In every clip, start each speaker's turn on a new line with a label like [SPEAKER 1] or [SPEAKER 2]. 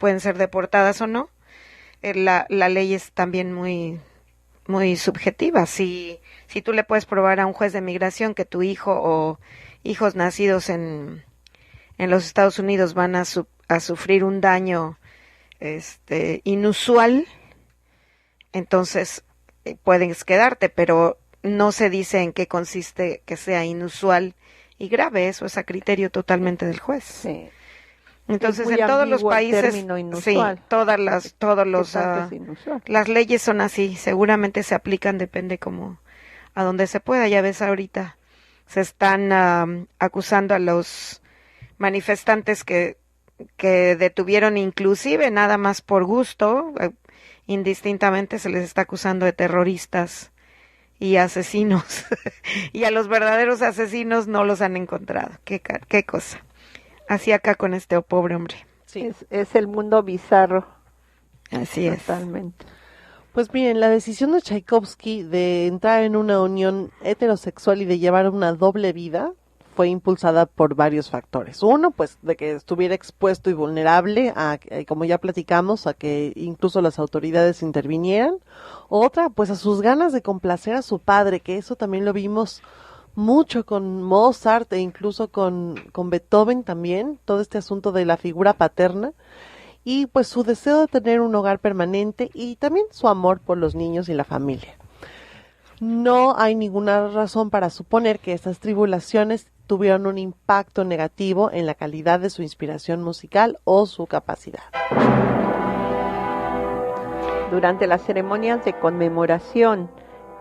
[SPEAKER 1] pueden ser deportadas o no. La ley es también muy, muy subjetiva. Si tú le puedes probar a un juez de migración que tu hijo o hijos nacidos en los Estados Unidos van a sufrir un daño inusual, entonces puedes quedarte, pero no se dice en qué consiste que sea inusual y grave. Eso es a criterio totalmente del juez.
[SPEAKER 2] Sí.
[SPEAKER 1] Entonces, en todos los países, sí, las leyes son así, seguramente se aplican, depende como a donde se pueda. Ya ves, ahorita se están acusando a los manifestantes que detuvieron inclusive nada más por gusto, indistintamente se les está acusando de terroristas y asesinos, y a los verdaderos asesinos no los han encontrado. Qué cosa. Así acá con este pobre hombre.
[SPEAKER 2] Sí. Es el mundo bizarro.
[SPEAKER 1] Así es.
[SPEAKER 2] Totalmente.
[SPEAKER 3] Pues miren, la decisión de Tchaikovsky de entrar en una unión heterosexual y de llevar una doble vida fue impulsada por varios factores. Uno, pues, de que estuviera expuesto y vulnerable a, como ya platicamos, a que incluso las autoridades intervinieran. Otra, pues, a sus ganas de complacer a su padre, que eso también lo vimos mucho con Mozart e incluso con Beethoven también, todo este asunto de la figura paterna. Y pues su deseo de tener un hogar permanente y también su amor por los niños y la familia. No hay ninguna razón para suponer que estas tribulaciones tuvieron un impacto negativo en la calidad de su inspiración musical o su capacidad.
[SPEAKER 2] Durante las ceremonias de conmemoración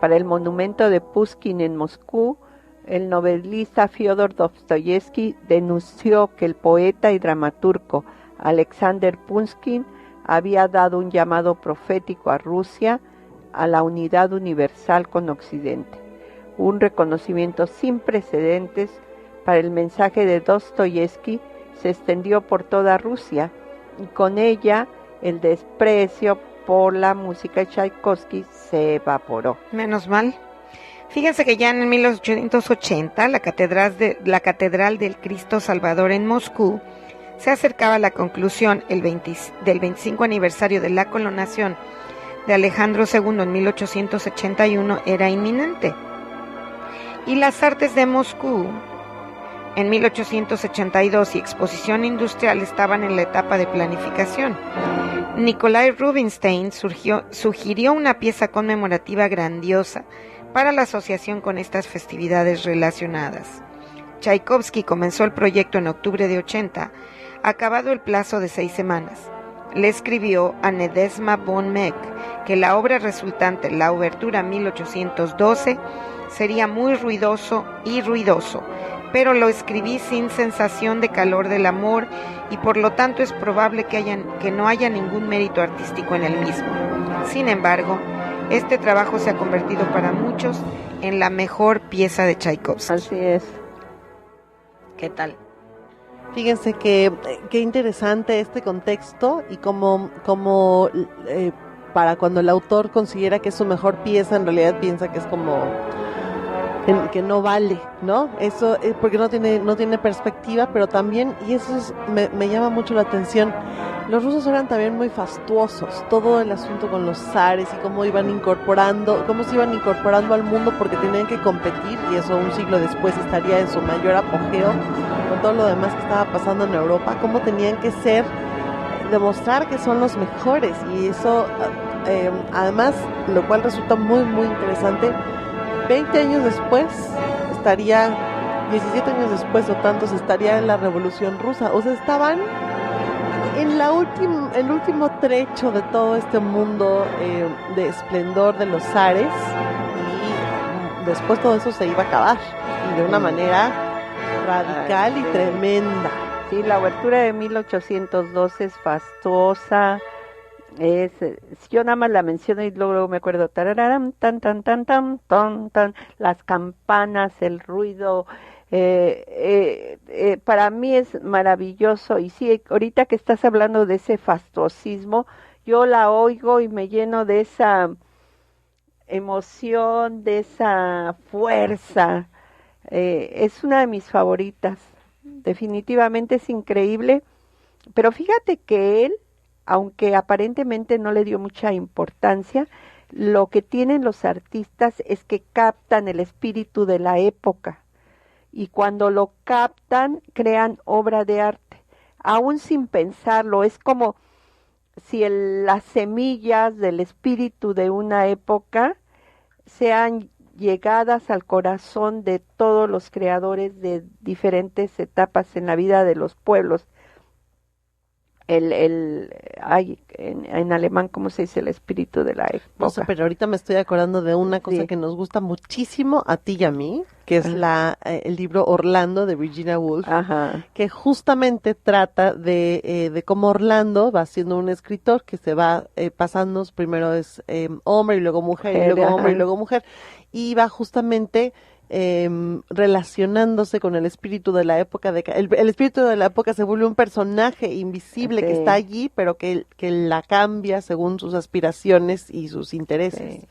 [SPEAKER 2] para el monumento de Pushkin en Moscú, el novelista Fyodor Dostoyevsky denunció que el poeta y dramaturgo Alexander Pushkin había dado un llamado profético a Rusia a la unidad universal con Occidente, un reconocimiento sin precedentes para el mensaje de Dostoyevsky se extendió por toda Rusia y con ella el desprecio por la música de Tchaikovsky se evaporó.
[SPEAKER 1] Menos mal. Fíjense que ya en 1880 la Catedral del Cristo Salvador en Moscú se acercaba a la conclusión del 25 aniversario de la coronación de Alejandro II en 1881 era inminente. Y las artes de Moscú en 1882 y exposición industrial estaban en la etapa de planificación. Nikolai Rubinstein sugirió una pieza conmemorativa grandiosa para la asociación con estas festividades relacionadas. Tchaikovsky comenzó el proyecto en octubre de 80, acabado el plazo de 6 semanas. Le escribió a Nedezhda von Meck que la obra resultante, la Obertura 1812, sería muy ruidoso, pero lo escribí sin sensación de calor del amor y por lo tanto es probable que no haya ningún mérito artístico en el mismo. Sin embargo, este trabajo se ha convertido para muchos en la mejor pieza de Tchaikovsky.
[SPEAKER 2] Así es.
[SPEAKER 1] ¿Qué tal?
[SPEAKER 3] Fíjense qué interesante este contexto y como para cuando el autor considera que es su mejor pieza, en realidad piensa que es como que no vale, ¿no? Eso porque no tiene perspectiva, pero también, y eso me llama mucho la atención, los rusos eran también muy fastuosos, todo el asunto con los zares y cómo se iban incorporando al mundo porque tenían que competir, y eso un siglo después estaría en su mayor apogeo con todo lo demás que estaba pasando en Europa, cómo tenían que demostrar que son los mejores, y eso además, lo cual resulta muy muy interesante. 20 años después 17 años después o tantos, estaría en la Revolución Rusa. O sea, estaban en el último trecho de todo este mundo de esplendor de los zares, y después todo eso se iba a acabar, y de una manera radical y tremenda.
[SPEAKER 2] Sí, la obertura de 1812 es fastuosa. Yo nada más la menciono y luego me acuerdo tarararam, tan tan tan tan tan tan, las campanas, el ruido, para mí es maravilloso. Y sí, ahorita que estás hablando de ese fastuosismo, yo la oigo y me lleno de esa emoción, de esa fuerza. Es una de mis favoritas, definitivamente es increíble. Pero fíjate que él aunque aparentemente no le dio mucha importancia, lo que tienen los artistas es que captan el espíritu de la época y cuando lo captan crean obra de arte, aún sin pensarlo. Es como si las semillas del espíritu de una época sean llegadas al corazón de todos los creadores de diferentes etapas en la vida de los pueblos. En alemán, ¿cómo se dice el espíritu de la época?
[SPEAKER 3] No sé, pero ahorita me estoy acordando de una cosa
[SPEAKER 2] Sí.
[SPEAKER 3] que nos gusta muchísimo a ti y a mí, que es el libro Orlando de Virginia Woolf,
[SPEAKER 2] Ajá.
[SPEAKER 3] que justamente trata de cómo Orlando va siendo un escritor que se va pasando, primero es hombre y luego mujer, y luego hombre y luego mujer, y va justamente relacionándose con el espíritu de la época. El espíritu de la época se vuelve un personaje invisible que está allí, pero que la cambia según sus aspiraciones y sus intereses.
[SPEAKER 2] Sí.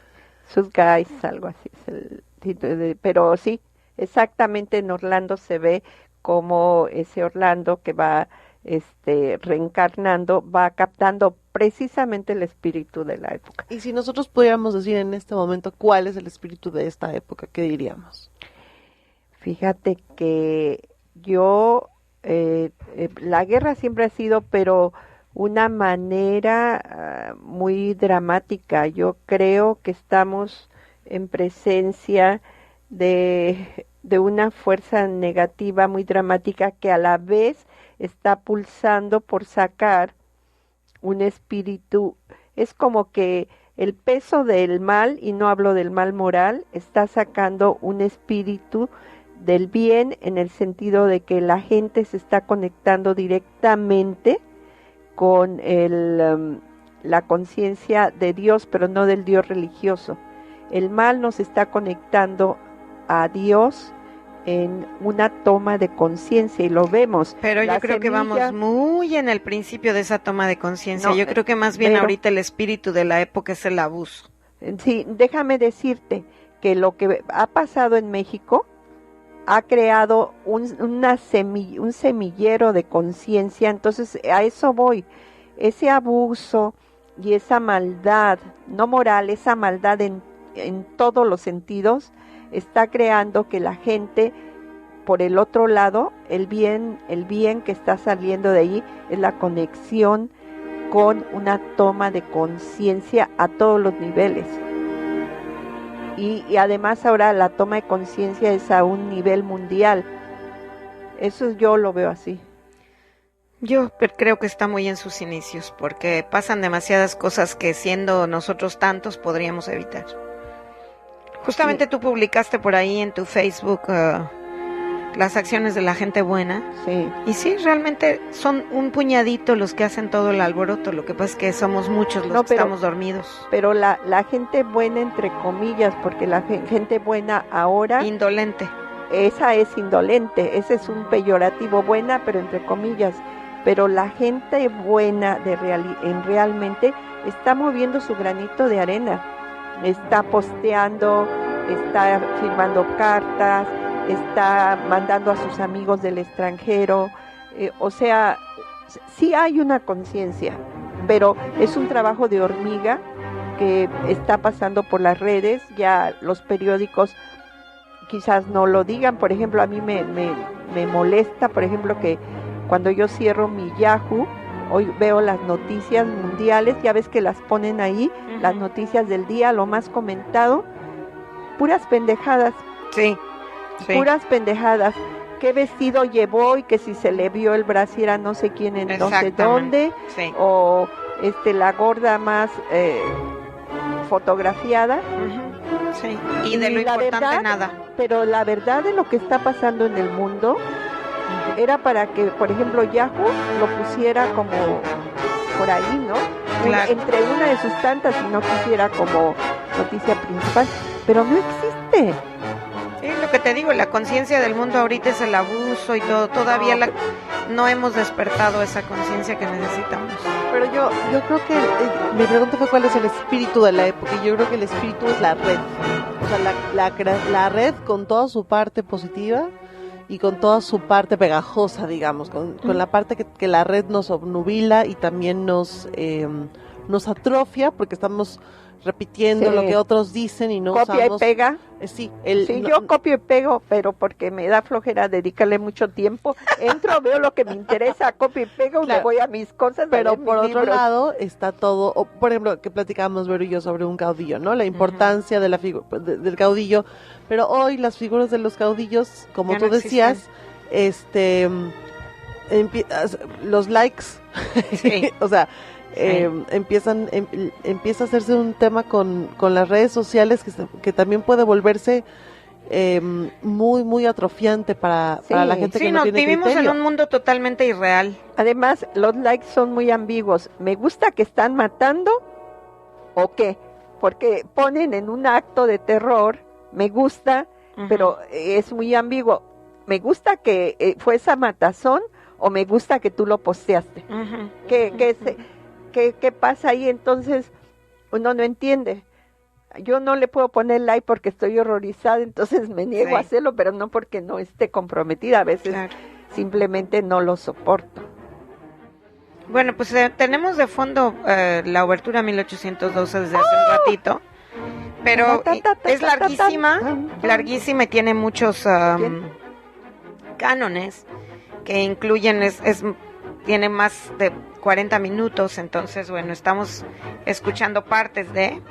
[SPEAKER 2] Sus guys, algo así es el título. Pero sí, exactamente en Orlando se ve como ese Orlando que va reencarnando, va captando precisamente el espíritu de la época.
[SPEAKER 3] Y si nosotros pudiéramos decir en este momento cuál es el espíritu de esta época, ¿qué diríamos?
[SPEAKER 2] Fíjate que yo, la guerra siempre ha sido, pero una manera muy dramática. Yo creo que estamos en presencia de una fuerza negativa muy dramática que a la vez está pulsando por sacar un espíritu. Es como que el peso del mal, y no hablo del mal moral, está sacando un espíritu del bien, en el sentido de que la gente se está conectando directamente con la conciencia de Dios, pero no del Dios religioso. El mal nos está conectando a Dios en una toma de conciencia, y lo vemos.
[SPEAKER 1] Pero yo creo que vamos muy en el principio de esa toma de conciencia. No, yo creo que más bien ahorita el espíritu de la época es el abuso.
[SPEAKER 2] Sí, déjame decirte que lo que ha pasado en México ha creado un semillero de conciencia. Entonces a eso voy. Ese abuso y esa maldad, no moral, esa maldad en todos los sentidos, está creando que la gente, por el otro lado, el bien que está saliendo de ahí es la conexión con una toma de conciencia a todos los niveles. Y además ahora la toma de conciencia es a un nivel mundial. Eso yo lo veo así.
[SPEAKER 1] Yo creo que está muy en sus inicios, porque pasan demasiadas cosas que siendo nosotros tantos podríamos evitar. Justamente sí. Tú publicaste por ahí en tu Facebook las acciones de la gente buena.
[SPEAKER 2] Sí.
[SPEAKER 1] Y sí, realmente son un puñadito los que hacen todo el alboroto. Lo que pasa es que somos muchos los que estamos dormidos.
[SPEAKER 2] Pero la gente buena, entre comillas, porque la gente buena ahora...
[SPEAKER 1] Indolente.
[SPEAKER 2] Esa es indolente, ese es un peyorativo, buena, pero entre comillas. Pero la gente buena realmente está moviendo su granito de arena. Está posteando, está firmando cartas, está mandando a sus amigos del extranjero. O sea, sí hay una conciencia, pero es un trabajo de hormiga que está pasando por las redes. Ya los periódicos quizás no lo digan. Por ejemplo, a mí me molesta, por ejemplo, que cuando yo cierro mi Yahoo, hoy veo las noticias mundiales, ya ves que las ponen ahí, las noticias del día, lo más comentado, puras pendejadas.
[SPEAKER 1] Sí, sí.
[SPEAKER 2] Puras pendejadas. ¿Qué vestido llevó? Y que si se le vio el brasier a no sé quién en no sé dónde.
[SPEAKER 1] Sí.
[SPEAKER 2] O la gorda más fotografiada.
[SPEAKER 1] Sí. Y de lo importante verdad, nada.
[SPEAKER 2] Pero la verdad de lo que está pasando en el mundo era para que, por ejemplo, Yahoo lo pusiera como por ahí, ¿no?
[SPEAKER 1] Claro.
[SPEAKER 2] Entre una de sus tantas, y no quisiera como noticia principal, pero no existe.
[SPEAKER 1] Sí, lo que te digo, la conciencia del mundo ahorita es el abuso y todo, todavía no hemos despertado esa conciencia que necesitamos.
[SPEAKER 3] Pero yo creo que mi pregunta fue cuál es el espíritu de la época, y yo creo que el espíritu es la red. O sea, la red con toda su parte positiva y con toda su parte pegajosa, digamos, con la parte que la red nos obnubila y también nos atrofia porque estamos repitiendo
[SPEAKER 2] Sí.
[SPEAKER 3] lo que otros dicen y no
[SPEAKER 2] Copia
[SPEAKER 3] usamos...
[SPEAKER 2] y pega.
[SPEAKER 3] Sí,
[SPEAKER 2] Yo copio y pego, pero porque me da flojera dedicarle mucho tiempo. Entro, veo lo que me interesa, copio y pego,
[SPEAKER 3] Claro.
[SPEAKER 2] me voy a mis cosas.
[SPEAKER 3] pero
[SPEAKER 2] mis
[SPEAKER 3] por otro
[SPEAKER 2] libros.
[SPEAKER 3] lado está todo, por ejemplo, que platicábamos Vero y yo sobre un caudillo, ¿no? La importancia de la del caudillo, pero hoy las figuras de los caudillos, como
[SPEAKER 1] Ya
[SPEAKER 3] tú
[SPEAKER 1] no
[SPEAKER 3] decías, los likes,
[SPEAKER 1] Sí.
[SPEAKER 3] o sea,
[SPEAKER 1] Sí.
[SPEAKER 3] empieza a hacerse un tema con las redes sociales que también puede volverse muy, muy atrofiante para la gente
[SPEAKER 1] Sí,
[SPEAKER 3] que no tiene
[SPEAKER 1] vivimos
[SPEAKER 3] criterio.
[SPEAKER 1] en un mundo totalmente irreal.
[SPEAKER 2] Además, los likes son muy ambiguos. ¿Me gusta que están matando o qué? Porque ponen en un acto de terror, me gusta,
[SPEAKER 1] Ujú.
[SPEAKER 2] pero es muy ambiguo. ¿Me gusta que fue esa matazón o me gusta que tú lo posteaste?
[SPEAKER 1] Ujú.
[SPEAKER 2] ¿Qué pasa ahí? Entonces, uno no entiende. Yo no le puedo poner like porque estoy horrorizada, entonces me niego
[SPEAKER 1] Sí.
[SPEAKER 2] a hacerlo, pero no porque no esté comprometida. A veces
[SPEAKER 1] Claro.
[SPEAKER 2] simplemente no lo soporto.
[SPEAKER 1] Bueno, pues tenemos de fondo la obertura 1812 desde hace un ratito, pero es larguísima y tiene muchos cánones que incluyen, tiene más de 40 minutos, entonces bueno, estamos escuchando partes de...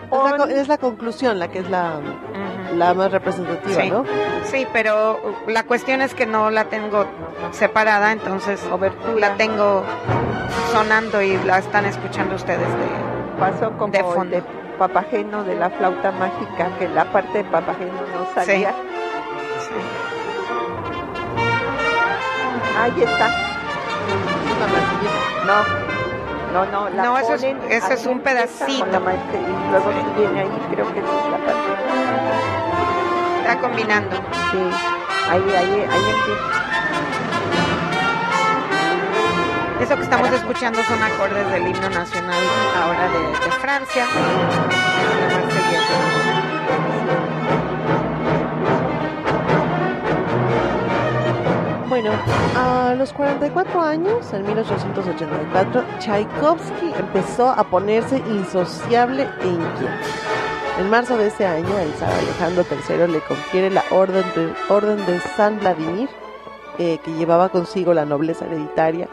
[SPEAKER 3] Es la conclusión la que es la
[SPEAKER 1] Ujú.
[SPEAKER 3] más representativa,
[SPEAKER 1] Sí.
[SPEAKER 3] ¿no?
[SPEAKER 1] Sí, pero la cuestión es que no la tengo separada, entonces
[SPEAKER 2] Obertura.
[SPEAKER 1] la tengo sonando y la están escuchando ustedes
[SPEAKER 2] Pasó como
[SPEAKER 1] de
[SPEAKER 2] el
[SPEAKER 1] fondo.
[SPEAKER 2] de Papageno de la flauta mágica, que la parte de Papageno no salía. Ahí está. No, la
[SPEAKER 1] No, eso
[SPEAKER 2] ponen,
[SPEAKER 1] es
[SPEAKER 2] así
[SPEAKER 1] un
[SPEAKER 2] empieza
[SPEAKER 1] pedacito.
[SPEAKER 2] con la maestra, y luego sí viene ahí, creo que esa es la parte.
[SPEAKER 1] Está combinando.
[SPEAKER 2] Sí, ahí empieza.
[SPEAKER 1] Eso que estamos escuchando son acordes del himno nacional ahora de Francia. La Marsellesa.
[SPEAKER 3] Bueno, a los 44 años, en 1884, Tchaikovsky empezó a ponerse insociable e inquieto. En marzo de ese año, el zar Alejandro III le confiere la orden de San Vladimir, que llevaba consigo la nobleza hereditaria,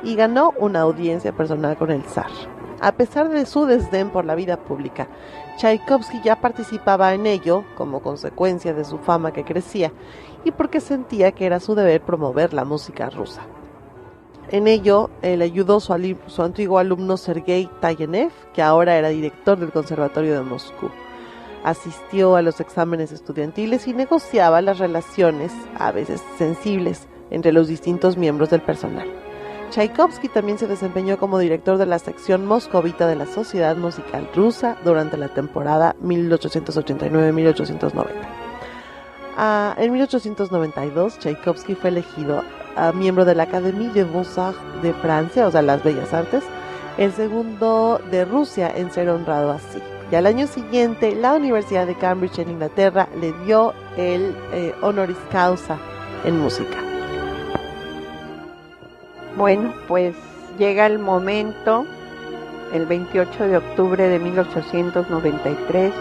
[SPEAKER 3] y ganó una audiencia personal con el zar. A pesar de su desdén por la vida pública, Tchaikovsky ya participaba en ello como consecuencia de su fama que crecía y porque sentía que era su deber promover la música rusa. En ello, le ayudó su antiguo alumno Sergei Tayenev, que ahora era director del Conservatorio de Moscú. Asistió a los exámenes estudiantiles y negociaba las relaciones, a veces sensibles, entre los distintos miembros del personal. Tchaikovsky también se desempeñó como director de la sección moscovita de la Sociedad Musical Rusa durante la temporada 1889-1890. En 1892, Tchaikovsky fue elegido miembro de la Académie des Beaux-Arts de Francia, o sea, las Bellas Artes, el segundo de Rusia en ser honrado así. Y al año siguiente, la Universidad de Cambridge en Inglaterra le dio el honoris causa en música.
[SPEAKER 2] Bueno, pues llega el momento, el 28 de octubre de 1893,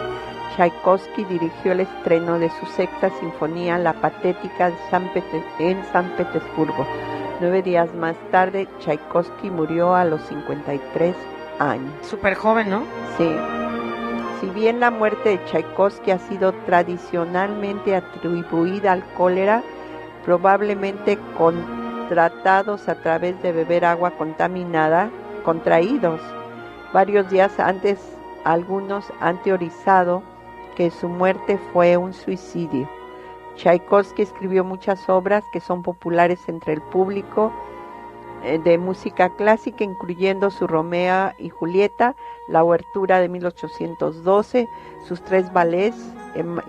[SPEAKER 2] Tchaikovsky dirigió el estreno de su sexta sinfonía, La Patética, en San Petersburgo. 9 días más tarde, Tchaikovsky murió a los 53 años.
[SPEAKER 1] Súper joven, ¿no?
[SPEAKER 2] Sí. Si bien la muerte de Tchaikovsky ha sido tradicionalmente atribuida al cólera, probablemente contratados a través de beber agua contaminada, contraídos. Varios días antes, algunos han teorizado que su muerte fue un suicidio. Tchaikovsky escribió muchas obras que son populares entre el público de música clásica, incluyendo su Romeo y Julieta, la obertura de 1812, sus 3 ballets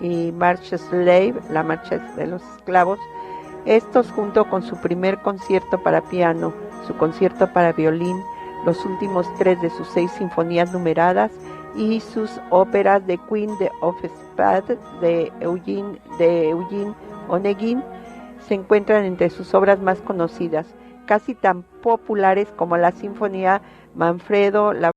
[SPEAKER 2] y March Slave, la marcha de los esclavos. Estos, junto con su primer concierto para piano, su concierto para violín, los últimos 3 de sus 6 sinfonías numeradas y sus óperas The Queen of Spades de Eugene Onegin, se encuentran entre sus obras más conocidas, casi tan populares como la Sinfonía Manfredo, la